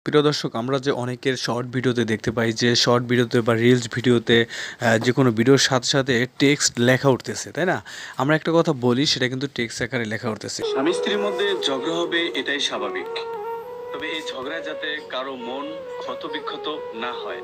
প্রিয় দর্শক, আমরা যে অনেকের শর্ট ভিডিওতে দেখতে পাই যে শর্ট ভিডিওতে বা রিলস ভিডিওতে যে কোনো ভিডিওর সাথে সাথে টেক্সট লেখা উঠতেছে, তাই না? আমরা একটা কথা বলি, সেটা কিন্তু টেক্সট আকারে লেখা উঠতেছে। স্বামী স্ত্রীর মধ্যে ঝগড়া হবে, এটাই স্বাভাবিক। তবে এই ঝগড়া যাতে কারো মন ক্ষতবিক্ষত না হয়,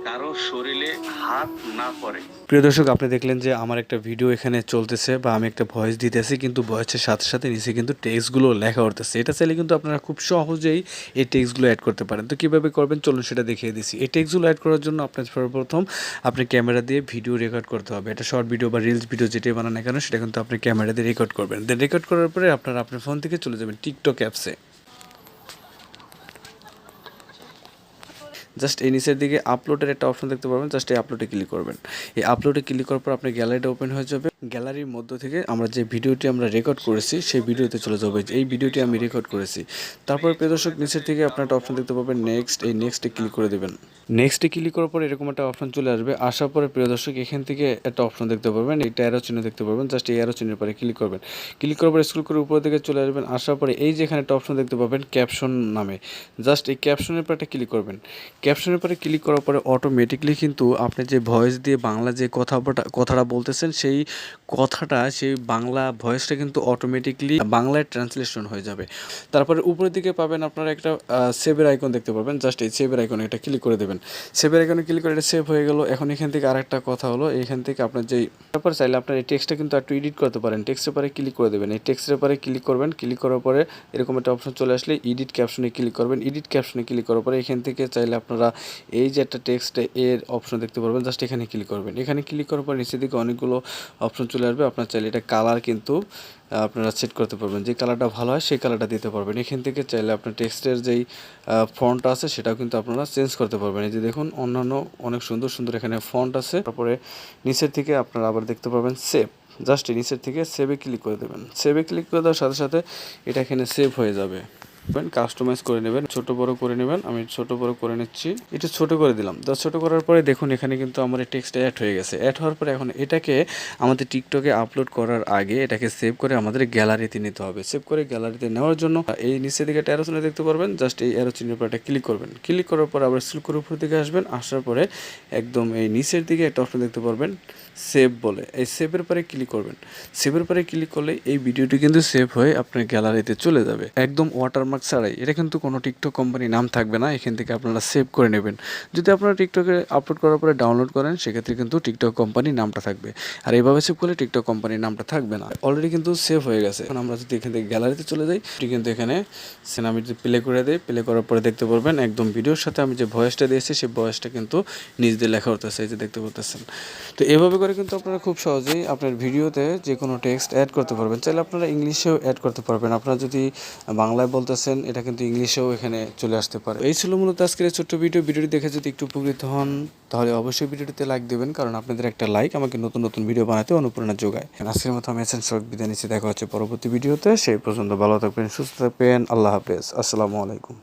কারো শরীরে হাত না পড়ে। প্রিয় দর্শক, আপনি দেখলেন যে আমার একটা ভিডিও এখানে চলতেছে বা আমি একটা ভয়েস দিতেছি, কিন্তু ভয়েসের সাথে সাথে নিচে কিন্তু টেক্সটগুলো লেখা উঠতেছে। এটা চাইলে কিন্তু আপনারা খুব সহজেই এই টেক্সটগুলো অ্যাড করতে পারেন। তো কীভাবে করবেন চলুন সেটা দেখিয়ে দিচ্ছি। এই টেক্সটগুলো অ্যাড করার জন্য আপনার সর্বপ্রথম আপনি ক্যামেরা দিয়ে ভিডিও রেকর্ড করতে হবে। এটা শর্ট ভিডিও বা রিলস ভিডিও যেটাই বানান না কেন, সেটা কিন্তু আপনি ক্যামেরা দিয়ে রেকর্ড করবেন। দেন রেকর্ড করার পরে আপনারা আপনার ফোন থেকে চলে যাবেন টিকটক অ্যাপসে। জাস্ট এই নিচের দিকে আপলোডের একটা অপশন দেখতে পাবেন, জাস্ট এই আপলোডে ক্লিক করবেন। এই আপলোডে ক্লিক করার পর আপনার গ্যালারিটা ওপেন হয়ে যাবে। গ্যালারির মধ্য থেকে আমরা যে ভিডিওটি আমরা রেকর্ড করেছি সেই ভিডিওতে চলে যাবে। এই ভিডিওটি আমি রেকর্ড করেছি। তারপর প্রিয় দর্শক, নিচের থেকে আপনার একটা অপশন দেখতে পাবেন নেক্সট। এই নেক্সটে ক্লিক করে দেবেন। নেক্সটে ক্লিক করার পর এরকম একটা অপশন চলে আসবে। আসার পরে প্রিয় দর্শক, এখান থেকে একটা অপশন দেখতে পাবেন, একটা অ্যারো চিহ্ন দেখতে পাবেন। জাস্ট এই অ্যারো চিহ্নের পরে ক্লিক করবেন। ক্লিক করার পর স্ক্রল করে উপরের দিকে চলে আসবেন। আসার পরে এই যে এখানে একটা অপশন দেখতে পাবেন ক্যাপশন নামে, জাস্ট এই ক্যাপশনের পর একটা ক্লিক করবেন। ক্যাপশনের পরে ক্লিক করার পরে অটোমেটিকলি কিন্তু আপনি যে ভয়েস দিয়ে বাংলা যে কথাটা বলতেছেন, সেই কথাটা সেই বাংলা ভয়েসটা কিন্তু অটোমেটিকলি বাংলায় ট্রান্সলেশন হয়ে যাবে। তারপরে উপরের দিকে পাবেন আপনারা একটা সেভের আইকন দেখতে পাবেন। জাস্ট এই সেভের আইকনে এটা ক্লিক করে দেবেন। সেভের আইকনে ক্লিক করে এটা সেভ হয়ে গেল। এখন এখান থেকে আরেকটা কথা হলো, এখান থেকে আপনার যেই তারপর চাইলে আপনার এই টেক্সটটা কিন্তু একটু এডিট করতে পারেন। টেক্সটের পরে ক্লিক করে দেবেন। এই টেক্সটের পরে ক্লিক করবেন। ক্লিক করার পরে এরকম একটা অপশন চলে আসলে এডিট ক্যাপশনে ক্লিক করবেন। এডিট ক্যাপশনে ক্লিক করার পরে এখান থেকে চাইলে আপনারা এই যে একটা টেক্সটে এর অপশন দেখতে পারবেন, জাস্ট এখানে ক্লিক করবেন। এখানে ক্লিক করার পর নিচের দিকে অনেকগুলো অপশন চলে আসবে। আপনার চাইলে এটা কালার কিন্তু আপনারা সেট করতে পারবেন, যে কালারটা ভালো হয় সেই কালারটা দিতে পারবেন। এখান থেকে চাইলে আপনার টেক্সটের যেই ফন্ট আছে সেটাও কিন্তু আপনারা চেঞ্জ করতে পারবেন। এই যে দেখুন, অন্যান্য অনেক সুন্দর সুন্দর এখানে ফন্ট আছে। তারপরে নিচের থেকে আপনারা আবার দেখতে পাবেন সেভ। জাস্ট নিচের থেকে সেভে ক্লিক করে দেবেন। সেভে ক্লিক করে দেওয়ার সাথে সাথে এটা এখানে সেভ হয়ে যাবে। কাস্টমাইজ করে নেবেন, ছোট বড় করে নেবেন। আমি ছোট বড় করে নিচ্ছি, একটু ছোট করে দিলাম। তো ছোট করার পরে দেখুন এখানে কিন্তু আমার এই টেক্সট অ্যাড হয়ে গেছে। অ্যাড হওয়ার পরে এখন এটাকে আমাদের টিকটকে আপলোড করার আগে এটাকে সেভ করে আমাদের গ্যালারিতে নিতে হবে। সেভ করে গ্যালারিতে নেওয়ার জন্য এই নিচের দিকে একটা অ্যারো চিহ্ন দেখতে পারবেন, জাস্ট এই অ্যারো চিহ্নের উপর একটা ক্লিক করবেন। ক্লিক করার পর আবার স্ক্রল করে উপর দিকে আসবেন। আসার পরে একদম এই নিচের দিকে একটা অপশন দেখতে পারবেন সেভ বলে, এই সেভের পরে ক্লিক করবেন। সেভের পরে ক্লিক করলে এই ভিডিওটি কিন্তু সেভ হয়ে আপনার গ্যালারিতে চলে যাবে একদম ওয়াটারমার্ক ছাড়াই। এটা কিন্তু কোনো টিকটক কোম্পানির নাম থাকবে না, এখান থেকে আপনারা সেভ করে নেবেন। যদি আপনারা টিকটকে আপলোড করার পরে ডাউনলোড করেন, সেক্ষেত্রে কিন্তু টিকটক কোম্পানির নামটা থাকবে। আর এইভাবে সেভ করলে টিকটক কোম্পানির নামটা থাকবে না। অলরেডি কিন্তু সেভ হয়ে গেছে। এখন আমরা যদি এখান থেকে গ্যালারিতে চলে যাই, কিন্তু এখানে আমি যদি প্লে করে দিই, প্লে করার পরে দেখতে পারবেন একদম ভিডিওর সাথে আমি যে ভয়েসটা দিয়েছি সেই ভয়েসটা কিন্তু নিজ দিয়ে লেখা হতেছে, এই যে দেখতে পাচ্ছেন। তো এভাবে করে কিন্তু আপনারা খুব সহজেই আপনার ভিডিওতে যে কোনো টেক্সট অ্যাড করতে পারবেন। চাইলে আপনারা ইংলিশেও অ্যাড করতে পারবেন। আপনারা যদি বাংলায় বলতেছেন, এটা কিন্তু ইংলিশেও এখানে চলে আসতে পারে। এই ছিল মূলত আজকের ছোট্ট ভিডিওটি দেখে যদি একটু উপকৃত হন, তাহলে অবশ্যই ভিডিওটিতে লাইক দেবেন, কারণ আপনাদের একটা লাইক আমাকে নতুন নতুন ভিডিও বানাতে অনুপ্রেরণা যোগায়। আজকের মতো আমি বিদায় নিচ্ছি। দেখা হচ্ছে পরবর্তী ভিডিওতে। সেই পর্যন্ত ভালো থাকবেন, সুস্থ থাকবেন। আল্লাহ হাফেজ। আসসালামু আলাইকুম।